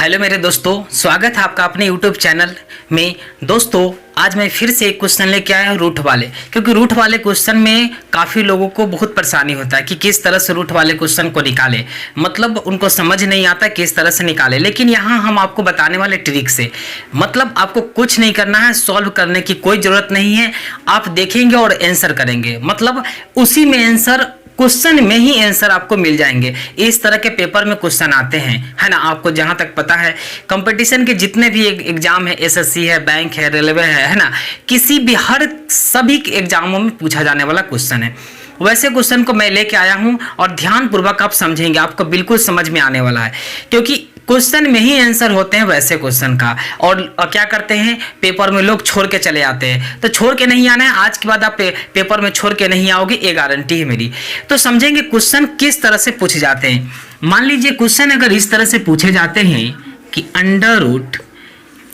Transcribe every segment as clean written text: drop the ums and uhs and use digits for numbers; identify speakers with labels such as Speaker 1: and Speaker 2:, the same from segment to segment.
Speaker 1: Hello मेरे दोस्तों, स्वागत है आपका अपने YouTube चैनल में। दोस्तों आज मैं फिर से एक क्वेश्चन लेके आया हूँ रूट वाले, क्योंकि रूट वाले क्वेश्चन में काफ़ी लोगों को बहुत परेशानी होता है कि किस तरह से रूट वाले क्वेश्चन को निकाले, मतलब उनको समझ नहीं आता किस तरह से निकाले। लेकिन यहाँ हम आपको बताने वाले ट्रिक से, मतलब आपको कुछ नहीं करना है, सॉल्व करने की कोई ज़रूरत नहीं है। आप देखेंगे और आंसर करेंगे, मतलब उसी में आंसर, क्वेश्चन में ही आंसर आपको मिल जाएंगे। इस तरह के पेपर में क्वेश्चन आते हैं, है ना। आपको जहां तक पता है कंपटीशन के जितने भी एग्जाम है, एसएससी है, बैंक है, रेलवे है ना, किसी भी हर सभी एग्जामों में पूछा जाने वाला क्वेश्चन है। वैसे क्वेश्चन को मैं लेके आया हूं और ध्यानपूर्वक आप समझेंगे, आपको बिल्कुल समझ में आने वाला है, क्योंकि क्वेश्चन में ही आंसर होते हैं वैसे क्वेश्चन का। और क्या करते हैं, पेपर में लोग छोड़ के चले आते हैं, तो छोड़ के नहीं आना है। आज के बाद आप पेपर में छोड़ के नहीं आओगे, ये गारंटी है मेरी। तो समझेंगे क्वेश्चन किस तरह से पूछे जाते हैं। मान लीजिए क्वेश्चन अगर इस तरह से पूछे जाते हैं कि अंडर रूट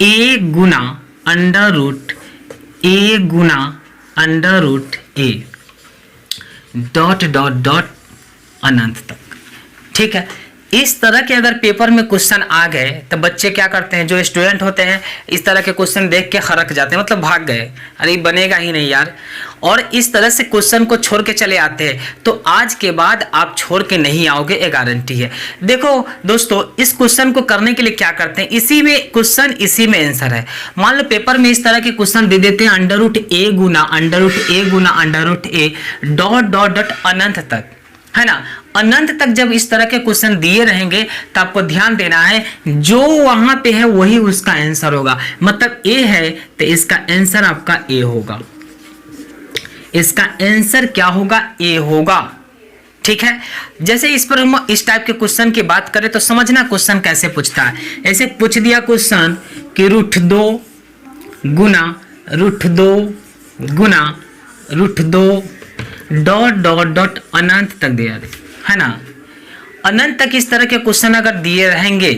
Speaker 1: ए गुना अंडर रूट ए गुना under root A dot dot dot अनंत तक, ठीक है। इस तरह के अगर पेपर में क्वेश्चन आ गए तो बच्चे क्या करते हैं, जो स्टूडेंट होते हैं इस तरह के क्वेश्चन देख के खरक जाते हैं, मतलब भाग गए, अरे बनेगा ही नहीं यार। और इस तरह से क्वेश्चन को छोड़ के चले आते हैं, तो आज के बाद आप छोड़ के नहीं आओगे, ये गारंटी है। देखो दोस्तों, इस क्वेश्चन को करने के लिए क्या करते हैं, इसी में क्वेश्चन, इसी में आंसर है। मान लो पेपर में इस तरह के क्वेश्चन दे देते हैं, अंडर रूट ए गुना अंडर रूट ए गुना under root A dot dot dot अनंत तक, है ना। अनंत तक जब इस तरह के क्वेश्चन दिए रहेंगे तो आपको ध्यान देना है, जो वहां पे है वही उसका आंसर होगा। मतलब ए है तो इसका आंसर आपका ए होगा, इसका आंसर क्या होगा, ए होगा, ठीक है। जैसे इस पर हम इस टाइप के क्वेश्चन की बात करें तो समझना क्वेश्चन कैसे पूछता है। ऐसे पूछ दिया क्वेश्चन कि रूट 2 गुना रूट 2 गुना रूट 2 डॉट डॉट डॉट अनंत तक दिया है ना। अनंत तक इस तरह के क्वेश्चन अगर दिए रहेंगे,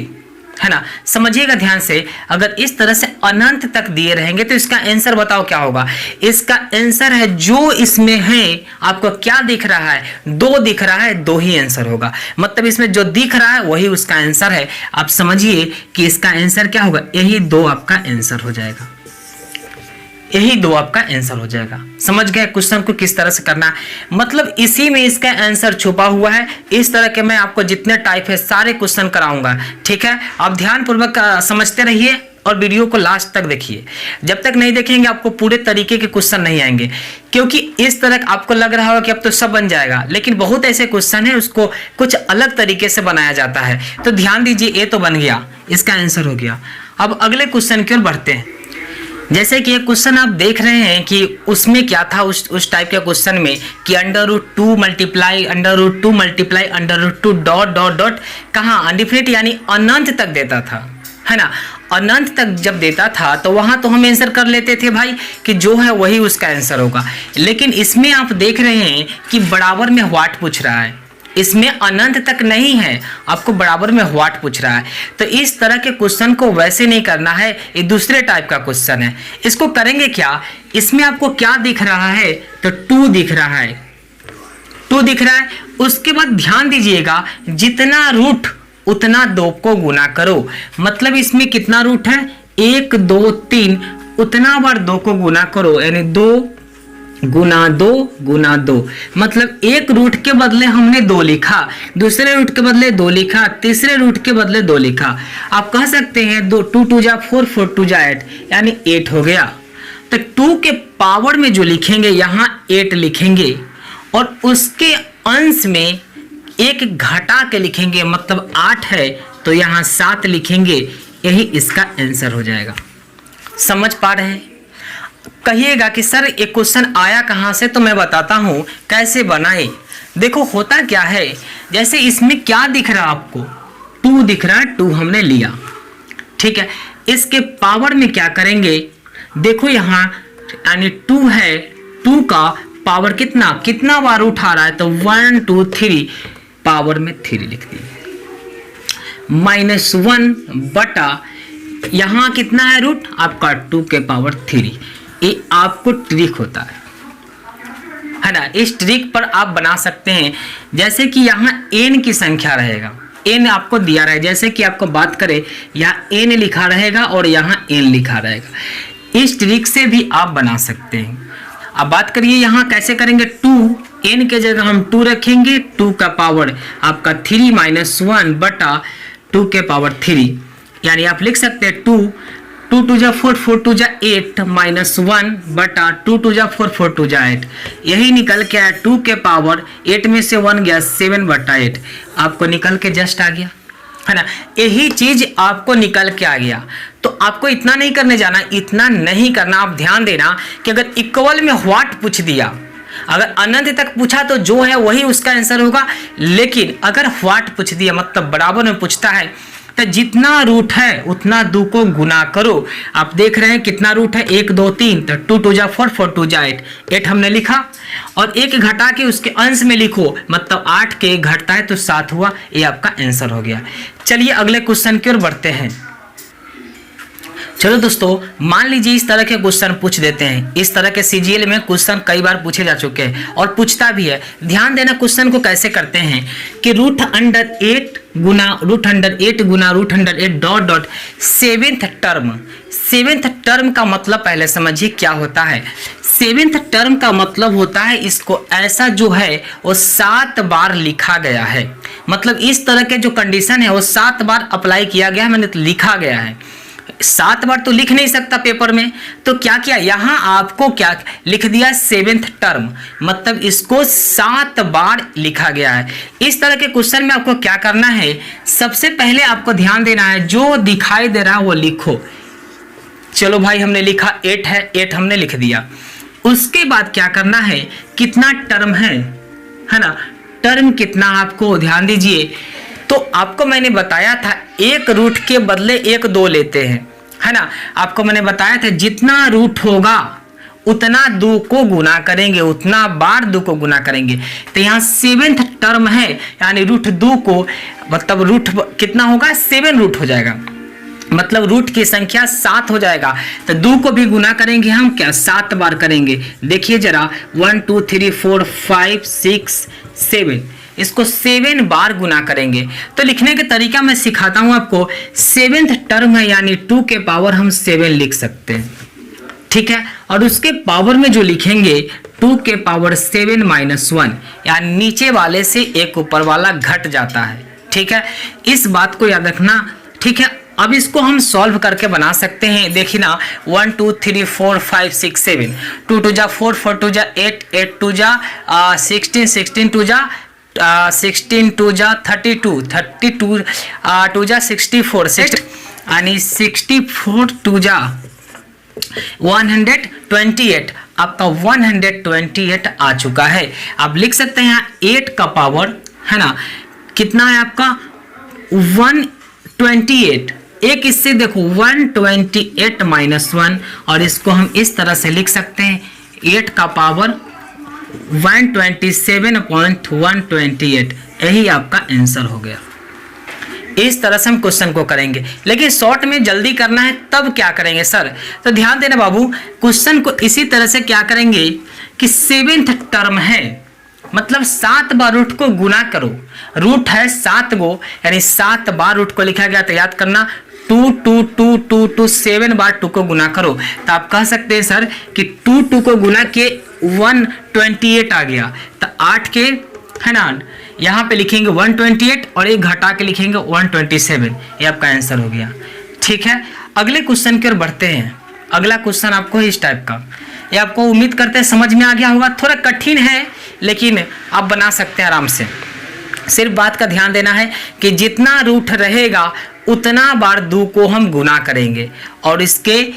Speaker 1: है ना, समझिएगा ध्यान से, अगर इस तरह से अनंत तक दिए रहेंगे तो इसका आंसर बताओ क्या होगा। इसका आंसर है जो इसमें है, आपको क्या दिख रहा है, 2 दिख रहा है, 2 ही आंसर होगा। मतलब इसमें जो दिख रहा है वही उसका आंसर है। आप समझिए कि इसका आंसर क्या होगा, यही 2 आपका आंसर हो जाएगा, यही 2 आपका आंसर हो जाएगा। समझ गए क्वेश्चन को किस तरह से करना है, मतलब इसी में इसका आंसर छुपा हुआ है। इस तरह के मैं आपको जितने टाइप है सारे क्वेश्चन कराऊंगा, ठीक है। आप ध्यानपूर्वक समझते रहिए और वीडियो को लास्ट तक देखिए। जब तक नहीं देखेंगे आपको पूरे तरीके के क्वेश्चन नहीं आएंगे, क्योंकि इस तरह आपको लग रहा होगा कि अब तो सब बन जाएगा, लेकिन बहुत ऐसे क्वेश्चन है उसको कुछ अलग तरीके से बनाया जाता है। तो ध्यान दीजिए, ये तो बन गया, इसका आंसर हो गया। अब अगले क्वेश्चन की ओर बढ़ते हैं। जैसे कि एक क्वेश्चन आप देख रहे हैं कि उसमें क्या था, उस टाइप के क्वेश्चन में कि under root 2 multiply under root 2 multiply under root 2 dot dot dot, कहाँ अनडिफिनिट यानी अनंत तक देता था, है ना। अनंत तक जब देता था तो वहां तो हम आंसर कर लेते थे भाई कि जो है वही उसका आंसर होगा। लेकिन इसमें आप देख रहे हैं कि बराबर में व्हाट पूछ रहा है, इसमें अनंत तक नहीं है, आपको बराबर में व्हाट पूछ रहा है। तो इस तरह के क्वेश्चन को वैसे नहीं करना है, ये दूसरे टाइप का क्वेश्चन है। इसको करेंगे क्या, इसमें आपको क्या दिख रहा है, तो 2 दिख रहा है, 2 दिख रहा है। उसके बाद ध्यान दीजिएगा, जितना रूट उतना 2 को गुना करो। मतलब इसमें कितना रूट है, 1 2 3, उतना बार 2 को गुना करो, यानी 2 गुना 2 गुना 2। मतलब एक रूट के बदले हमने 2 लिखा, दूसरे रूट के बदले 2 लिखा, तीसरे रूट के बदले 2 लिखा। आप कह सकते हैं 2 2 2 जा 4 4 2 जा 8, यानी 8 हो गया। तो 2 के पावर में जो लिखेंगे यहाँ 8 लिखेंगे, और उसके अंश में 1 घटा के लिखेंगे, मतलब 8 है तो यहाँ 7 लिखेंगे, यही इसका आंसर हो जाएगा। समझ पा रहे हैं। कहिएगा कि सर एक क्वेश्चन आया कहां से, तो मैं बताता हूं कैसे बनाए। देखो होता क्या है, जैसे इसमें क्या दिख रहा है आपको, 2 दिख रहा है, 2 हमने लिया, ठीक है। इसके पावर में क्या करेंगे, देखो यहाँ यानी 2 है, 2 का पावर कितना कितना बार उठा रहा है, तो 1 2 3 पावर में 3 लिख दिए, -1 बटा यहाँ कितना है रूट आपका 2 के पावर 3। ये आपको ट्रिक होता है ना। इस ट्रिक पर आप बना सकते हैं, जैसे कि यहाँ n की संख्या रहेगा, n आपको दिया रहे, जैसे कि आपको बात करें यहाँ n लिखा रहेगा और यहाँ n लिखा रहेगा। इस ट्रिक से भी आप बना सकते हैं। अब बात करिए यहाँ कैसे करेंगे, 2 n के जगह हम 2 रखेंगे, 2 का पावर आपका 3 - 1 बटा 2 के पावर 3, यानी आप लिख सकते हैं 2 2 जा 4 4 2 जा 8 -1 बटा 2 2 जा 4 4 2 जा 8। यही निकल के आया 2 के पावर 8 में से 1 गया 7 बटा 8, आपको निकल के जस्ट आ गया, है ना। यही चीज आपको निकल के आ गया। तो आपको इतना नहीं करने जाना, इतना नहीं करना। आप ध्यान देना कि अगर इक्वल में व्हाट पूछ दिया, अगर अनंत तक पूछा तो जो है वही उसका आंसर होगा, लेकिन अगर व्हाट पूछ दिया मतलब बराबर में पूछता है तो जितना रूट है उतना 2 को गुना करो। आप देख रहे हैं कितना रूट है, 1 2 3, तो 2 2 जा 4 4 2 जा 8, 8 हमने लिखा और 1 घटा के उसके अंश में लिखो, मतलब 8 के घटता है तो 7 हुआ, ये आपका आंसर हो गया। चलिए अगले क्वेश्चन की ओर बढ़ते हैं। चलो दोस्तों, मान लीजिए इस तरह के क्वेश्चन पूछ देते हैं। इस तरह के सीजीएल में क्वेश्चन कई बार पूछे जा चुके हैं और पूछता भी है। ध्यान देना क्वेश्चन को कैसे करते हैं कि √8 गुना √8 dot dot seventh term. Seventh term का मतलब पहले समझिए क्या होता है। सेवेंथ टर्म का मतलब होता है इसको ऐसा जो है वो 7 बार लिखा गया है, मतलब इस तरह के जो कंडीशन है वो 7 बार अप्लाई किया गया है, मैंने तो लिखा गया है। 7 बार तो लिख नहीं सकता पेपर में, तो क्या किया यहाँ आपको क्या लिख दिया, सेवेंथ टर्म, मतलब इसको 7 बार लिखा गया है। इस तरह के क्वेश्चन में आपको क्या करना है, सबसे पहले आपको ध्यान देना है जो दिखाई दे रहा है वो लिखो। चलो भाई हमने लिखा 8 है, 8 हमने लिख दिया। उसके बाद क्या करना है, कितना टर्म है ना, टर्म कितना आपको ध्यान दीजिए। तो आपको मैंने बताया था एक रूट के बदले 1 2 लेते हैं, है ना। आपको मैंने बताया था जितना रूट होगा उतना 2 को गुना करेंगे, उतना बार 2 को गुना करेंगे। तो यहाँ सेवेंथ टर्म है, यानी √2 को मतलब रूट कितना होगा, 7 रूट हो जाएगा, मतलब रूट की संख्या 7 हो जाएगा। तो 2 को भी गुना करेंगे हम क्या, 7 बार करेंगे। देखिए जरा 1 2 3 4 5 6 7, इसको 7 बार गुना करेंगे। तो लिखने के तरीका मैं सिखाता हूं आपको। सेवेंथ टर्म है यानी 2 के पावर हम 7 लिख सकते हैं, ठीक है। और उसके पावर में जो लिखेंगे 2 के पावर 7 - 1, यानी नीचे वाले से एक ऊपर वाला घट जाता है, ठीक है। इस बात को याद रखना, ठीक है। अब इसको हम सॉल्व करके बना सकते हैं। देखिए ना 1 2 3 4 5 6 7, 2 2 जा 4 4 2 जा 8 8 2 जा 16 16 2 जा 16 2 जा 32 32 2 जा 64 यानी 64 2 जा 128, आपका 128 आ चुका है। आप लिख सकते हैं यहाँ 8 का पावर है ना, कितना है आपका 128। एक इससे देखो 128 - 1, और इसको हम इस तरह से लिख सकते हैं 8 का पावर 127.128, यही आपका आंसर हो गया। इस तरह से हम क्वेश्चन को करेंगे, लेकिन शॉर्ट में जल्दी करना है तब क्या करेंगे सर, तो ध्यान देना बाबू, क्वेश्चन को इसी तरह से क्या करेंगे कि सेवेंथ टर्म है मतलब 7 बार रूट को गुना करो। रूट है 7 गो, यानी 7 बार रूट को लिखा गया, तो याद करना 2 2 2 2 2 7 बार 2 को गुना करो। तो आप कह सकते हैं सर कि 2 2 को गुना के 128 आ गया, तो 8 के है ना यहाँ पे लिखेंगे 128 और एक घटा के लिखेंगे 127, ये आपका आंसर हो गया, ठीक है। अगले क्वेश्चन की ओर बढ़ते हैं। अगला क्वेश्चन आपको इस टाइप का, ये आपको उम्मीद करते हैं समझ में आ गया होगा। थोड़ा कठिन है लेकिन आप बना सकते हैं आराम से। सिर्फ बात का ध्यान देना है कि जितना रूट रहेगा उतना बार 2 को हम गुना करेंगे, और इसके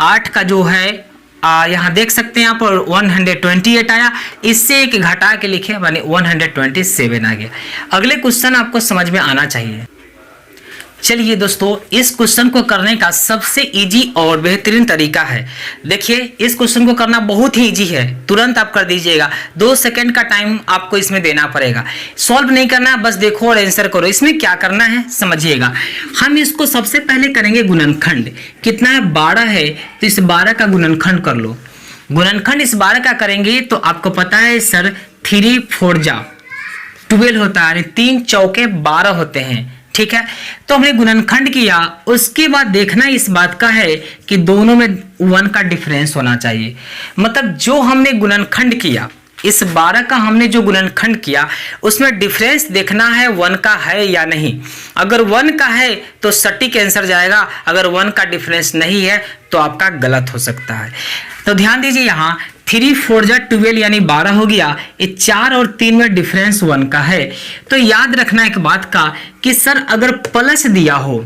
Speaker 1: 8 का जो है यहाँ देख सकते हैं यहाँ पर 128 आया, इससे एक घटा के लिखे यानी 127 आ गया। अगले क्वेश्चन आपको समझ में आना चाहिए। चलिए दोस्तों, इस क्वेश्चन को करने का सबसे इजी और बेहतरीन तरीका है। देखिए इस क्वेश्चन को करना बहुत ही इजी है, तुरंत आप कर दीजिएगा। 2 सेकंड का टाइम आपको इसमें देना पड़ेगा, सॉल्व नहीं करना, बस देखो और आंसर करो। इसमें क्या करना है समझिएगा। हम इसको सबसे पहले करेंगे गुणनखंड। कितना है 12 है, तो इस 12 का गुणनखंड कर लो। गुणनखंड इस 12 का करेंगे तो आपको पता है सर 3 4 जा 12 होता है, यानी 3 चौके 12 होते हैं। ठीक है, तो हमने गुणनखंड किया, उसके बाद देखना इस बात का है कि दोनों में 1 का डिफरेंस होना चाहिए। मतलब जो हमने गुणनखंड किया, इस 12 का हमने जो गुणनखंड किया उसमें डिफरेंस देखना है 1 का है या नहीं। अगर 1 का है तो सटीक आंसर जाएगा, अगर 1 का डिफरेंस नहीं है तो आपका गलत हो सकता है। तो ध्यान दीजिए, यहाँ 3 4 जा 12 यानी 12 हो गया। ये 4 और 3 में डिफरेंस 1 का है। तो याद रखना एक बात का कि सर अगर प्लस दिया हो,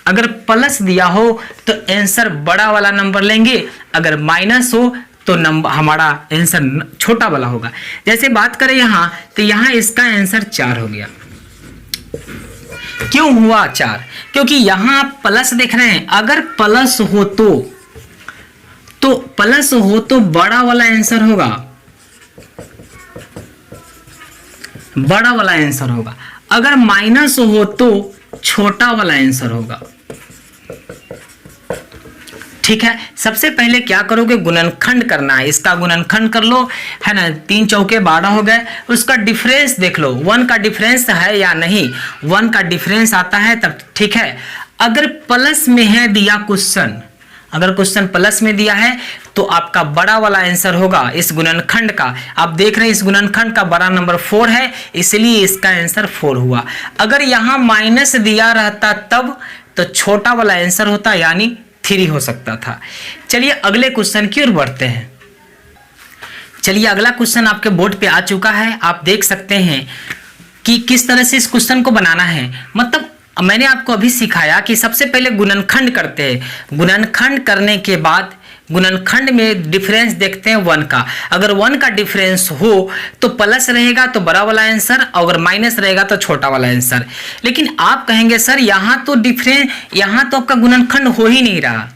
Speaker 1: अगर प्लस दिया हो तो आंसर बड़ा वाला नंबर लेंगे, अगर माइनस हो तो नंबर हमारा आंसर छोटा वाला होगा। जैसे बात करें यहाँ, तो यहाँ इसका आंसर 4 हो गया। क्यों हुआ 4? क्योंकि यहाँ आप प्लस देख रहे हैं, अगर प्लस हो तो प्लस हो तो बड़ा वाला आंसर होगा, बड़ा वाला आंसर होगा। अगर माइनस हो तो छोटा वाला आंसर होगा। ठीक है, सबसे पहले क्या करोगे, गुणनखंड करना है। इसका गुणनखंड कर लो, है ना, 3 चौके 12 हो गए। उसका डिफरेंस देख लो, 1 का डिफरेंस है या नहीं। 1 का डिफरेंस आता है तब ठीक है। अगर प्लस में है दिया क्वेश्चन, अगर क्वेश्चन प्लस में दिया है तो आपका बड़ा वाला आंसर होगा इस गुणनखंड का। आप देख रहे हैं इस गुणनखंड का बड़ा नंबर 4 है, इसलिए इसका आंसर 4 हुआ। अगर यहां माइनस दिया रहता तब तो छोटा वाला आंसर होता, यानी 3 हो सकता था। चलिए अगले क्वेश्चन की ओर बढ़ते हैं। चलिए अगला क्वेश्चन आपके बोर्ड पे आ चुका है, आप देख सकते हैं कि किस तरह से इस क्वेश्चन को बनाना है। मतलब मैंने आपको अभी सिखाया कि सबसे पहले गुणनखंड करते हैं, गुणनखंड करने के बाद गुणनखंड में डिफरेंस देखते हैं 1 का। अगर 1 का डिफरेंस हो तो प्लस रहेगा तो बड़ा वाला आंसर, अगर माइनस रहेगा तो छोटा वाला आंसर। लेकिन आप कहेंगे सर यहाँ तो डिफरेंस, यहाँ तो आपका गुणनखंड हो ही नहीं रहा।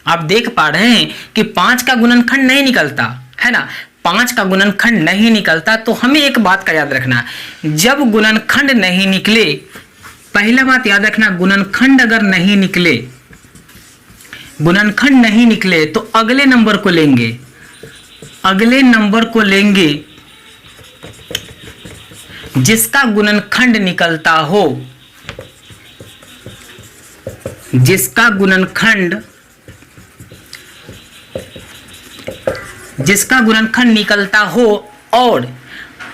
Speaker 1: आप देख पा रहे हैं कि 5 का गुणनखंड नहीं निकलता है ना, 5 का गुणनखंड नहीं निकलता। तो हमें एक बात का याद रखना, जब गुणनखंड नहीं निकले, पहला बात याद रखना, गुणनखंड अगर नहीं निकले, गुणनखंड नहीं निकले तो अगले नंबर को लेंगे, अगले नंबर को लेंगे जिसका गुणनखंड निकलता हो, जिसका गुणनखंड निकलता हो और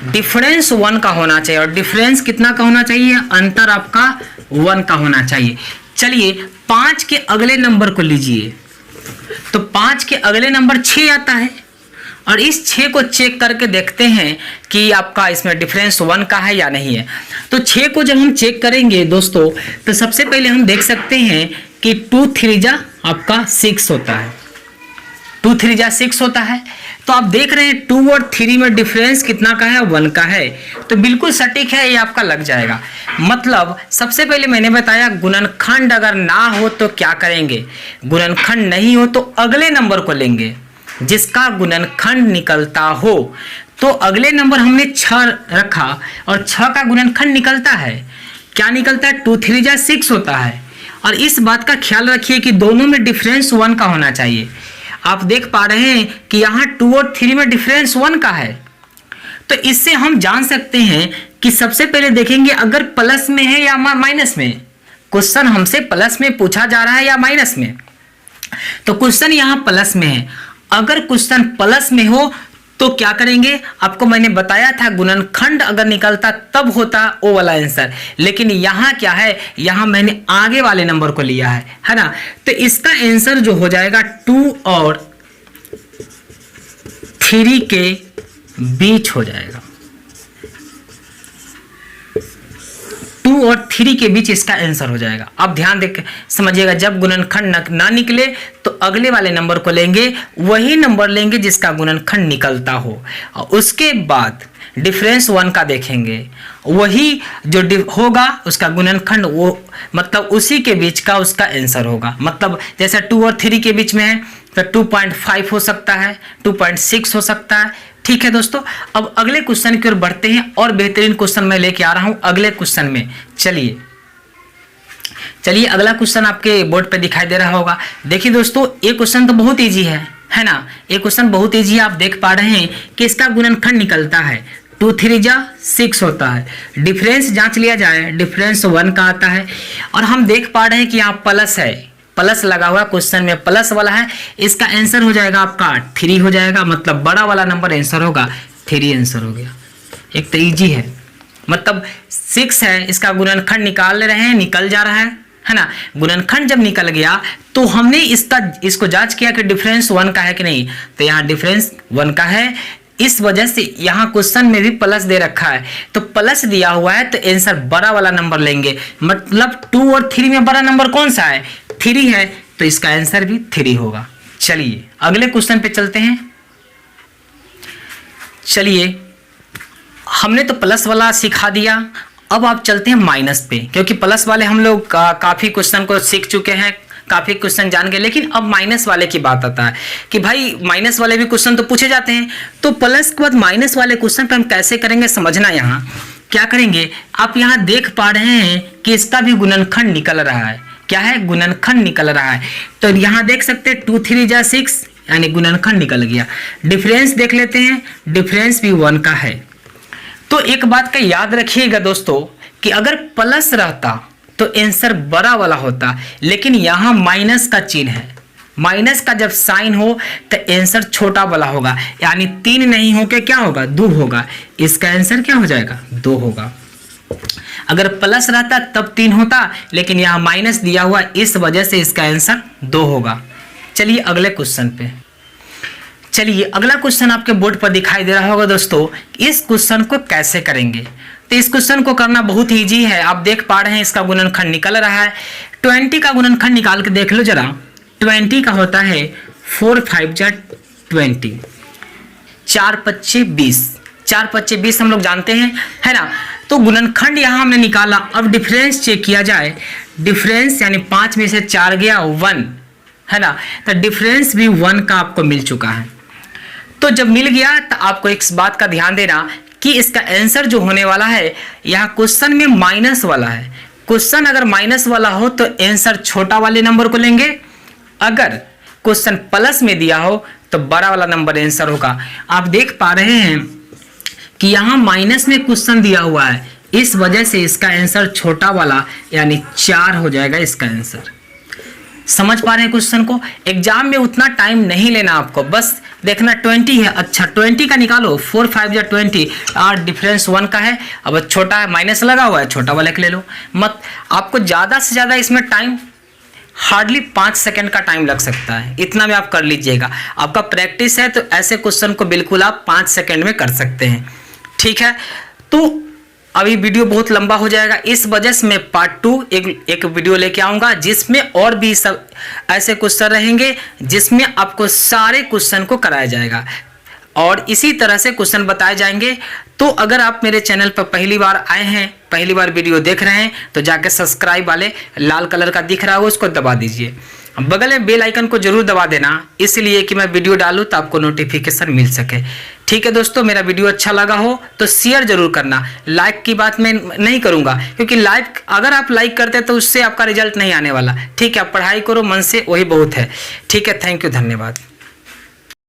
Speaker 1: डिफरेंस 1 का होना चाहिए। और डिफरेंस कितना का होना चाहिए, अंतर आपका 1 का होना चाहिए। चलिए 5 के अगले नंबर को लीजिए, तो 5 के अगले नंबर 6 आता है और इस 6 को चेक करके देखते हैं कि आपका इसमें डिफरेंस 1 का है या नहीं है। तो 6 को जब हम चेक करेंगे दोस्तों, तो सबसे पहले हम देख सकते हैं कि 2 3 जा आपका 6 होता है, 2 3 जा 6 होता है। तो आप देख रहे हैं 2 और 3 में डिफरेंस कितना का है, 1 का है। तो बिल्कुल सटीक है, ये आपका लग जाएगा। मतलब सबसे पहले मैंने बताया गुणनखंड अगर ना हो तो क्या करेंगे, गुणनखंड नहीं हो तो अगले नंबर को लेंगे जिसका गुणनखंड निकलता हो। तो अगले नंबर हमने 6 रखा और 6 का गुणनखंड निकलता है, क्या निकलता है, 2 3 जा 6 होता है। और इस बात का ख्याल रखिए कि दोनों में डिफरेंस 1 का होना चाहिए। आप देख पा रहे हैं कि यहाँ 2 और 3 में डिफरेंस 1 का है। तो इससे हम जान सकते हैं कि सबसे पहले देखेंगे अगर प्लस में है या माइनस में। क्वेश्चन हमसे प्लस में पूछा जा रहा है या माइनस में, तो क्वेश्चन यहाँ प्लस में है। अगर क्वेश्चन प्लस में हो तो क्या करेंगे, आपको मैंने बताया था गुणनखंड अगर निकलता तब होता ओ वाला आंसर। लेकिन यहाँ क्या है, यहाँ मैंने आगे वाले नंबर को लिया है ना। तो इसका आंसर जो हो जाएगा 2 और 3 के बीच हो जाएगा, 2 और 3 के बीच इसका आंसर हो जाएगा। अब ध्यान देकर समझिएगा, जब गुणनखंड ना निकले तो अगले वाले नंबर को लेंगे, वही नंबर लेंगे जिसका गुणनखंड निकलता हो। और उसके बाद डिफरेंस 1 का देखेंगे, वही जो होगा उसका गुणनखंड, वो मतलब उसी के बीच का उसका आंसर होगा। मतलब जैसे 2 और 3 के बीच में है तो 2.5 हो सकता है, 2.6 हो सकता है। ठीक है दोस्तों, अब अगले क्वेश्चन की ओर बढ़ते हैं और बेहतरीन क्वेश्चन मैं लेके आ रहा हूं अगले क्वेश्चन में। चलिए अगला क्वेश्चन आपके बोर्ड पे दिखाई दे रहा होगा। देखिए दोस्तों, ये क्वेश्चन तो बहुत इजी है ना, ये क्वेश्चन बहुत इजी है। आप देख पा रहे हैं कि इसका गुणनखंड निकलता है 2 3 जा 6 होता है। डिफरेंस जांच लिया जाए, डिफरेंस 1 का आता है। और हम देख पा रहे हैं कि यहाँ प्लस है, प्लस लगा हुआ क्वेश्चन में प्लस वाला है, इसका आंसर हो जाएगा आपका 3 हो जाएगा, मतलब बड़ा वाला नंबर आंसर होगा 3 आंसर हो गया। एक तो इजी है, मतलब 6 है, इसका गुणनखंड निकाल रहे हैं, निकल जा रहा है ना। गुणनखंड जब निकल गया तो हमने इसको जांच किया कि डिफरेंस 1 का है कि नहीं, तो यहाँ डिफरेंस 1 का है। इस वजह से यहाँ क्वेश्चन में भी प्लस दे रखा है, तो प्लस दिया हुआ है तो आंसर बड़ा वाला नंबर लेंगे। मतलब 2 और 3 में बड़ा नंबर कौन सा है, 3 है, तो इसका आंसर भी 3 होगा। चलिए अगले क्वेश्चन पे चलते हैं। चलिए हमने तो प्लस वाला सिखा दिया, अब आप चलते हैं माइनस पे, क्योंकि प्लस वाले हम लोग काफ़ी क्वेश्चन को सीख चुके हैं, काफ़ी क्वेश्चन जान गए। लेकिन अब माइनस वाले की बात आता है कि भाई माइनस वाले भी क्वेश्चन तो पूछे जाते हैं, तो प्लस के बाद माइनस वाले क्वेश्चन पे हम कैसे करेंगे समझना। यहाँ क्या करेंगे, आप यहाँ देख पा रहे हैं कि इसका भी गुणनखंड निकल रहा है। क्या है, गुणनखंड निकल रहा है। तो यहाँ देख सकते हैं 2 3 जा 6, यानी गुणनखंड निकल गया। डिफरेंस देख लेते हैं, डिफरेंस भी 1 का है। तो एक बात का याद रखिएगा दोस्तों कि अगर प्लस रहता तो आंसर बड़ा वाला होता, लेकिन यहाँ माइनस का चिन्ह है, माइनस का जब साइन हो तो आंसर छोटा वाला होगा, यानी 3 नहीं होके क्या होगा, 2 होगा। इसका आंसर क्या हो जाएगा, 2 होगा। अगर प्लस रहता तब 3 होता, लेकिन यहाँ माइनस दिया हुआ, इस वजह से इसका आंसर 2 होगा। चलिए अगले क्वेश्चन पे। चलिए अगला क्वेश्चन आपके बोर्ड पर दिखाई दे रहा होगा दोस्तों। इस क्वेश्चन को कैसे करेंगे, तो इस क्वेश्चन को करना बहुत ही ईजी है। आप देख पा रहे हैं इसका गुणनखंड निकल रहा है। 20 का गुणनखंड निकाल के देख लो जरा। 20 का होता है 4 5 जा 20, 4 5 20, 4 5 20 हम लोग जानते हैं, है ना। तो गुणनखंड यहाँ हमने निकाला। अब डिफरेंस चेक किया जाए, डिफरेंस यानी 5 में से 4 गया 1, है ना। तो डिफरेंस भी 1 का आपको मिल चुका है। तो जब मिल गया तो आपको एक बात का ध्यान देना कि इसका आंसर जो होने वाला है, यहाँ क्वेश्चन में माइनस वाला है। क्वेश्चन अगर माइनस वाला हो तो आंसर छोटा वाले नंबर को लेंगे, अगर क्वेश्चन प्लस में दिया हो तो बड़ा वाला नंबर आंसर होगा। आप देख पा रहे हैं कि यहाँ माइनस में क्वेश्चन दिया हुआ है, इस वजह से इसका आंसर छोटा वाला यानी 4 हो जाएगा इसका आंसर। समझ पा रहे हैं क्वेश्चन को। एग्जाम में उतना टाइम नहीं लेना आपको, बस देखना 20 है, अच्छा 20 का निकालो, 4 5 या 20, और डिफरेंस 1 का है। अब छोटा है, माइनस लगा हुआ है, छोटा वाला ले लो मत। आपको ज़्यादा से ज़्यादा इसमें टाइम हार्डली 5 सेकंड का टाइम लग सकता है, इतना में आप कर लीजिएगा। आपका प्रैक्टिस है तो ऐसे क्वेश्चन को बिल्कुल आप 5 सेकंड में कर सकते हैं, ठीक है। तो अभी वीडियो बहुत लंबा हो जाएगा, इस वजह से मैं पार्ट 2 एक वीडियो लेके आऊँगा, जिसमें और भी सब ऐसे क्वेश्चन रहेंगे जिसमें आपको सारे क्वेश्चन को कराया जाएगा और इसी तरह से क्वेश्चन बताए जाएंगे। तो अगर आप मेरे चैनल पर पहली बार आए हैं, पहली बार वीडियो देख रहे हैं, तो जाके सब्सक्राइब वाले लाल कलर का दिख रहा हो उसको दबा दीजिए। बगल में बेल आइकन को जरूर दबा देना, इसलिए कि मैं वीडियो डालूँ तो आपको नोटिफिकेशन मिल सके, ठीक है दोस्तों। मेरा वीडियो अच्छा लगा हो तो शेयर जरूर करना। लाइक की बात मैं नहीं करूंगा, क्योंकि लाइक अगर आप लाइक करते हैं तो उससे आपका रिजल्ट नहीं आने वाला, ठीक है। आप पढ़ाई करो मन से, वही बहुत है, ठीक है। थैंक यू, धन्यवाद।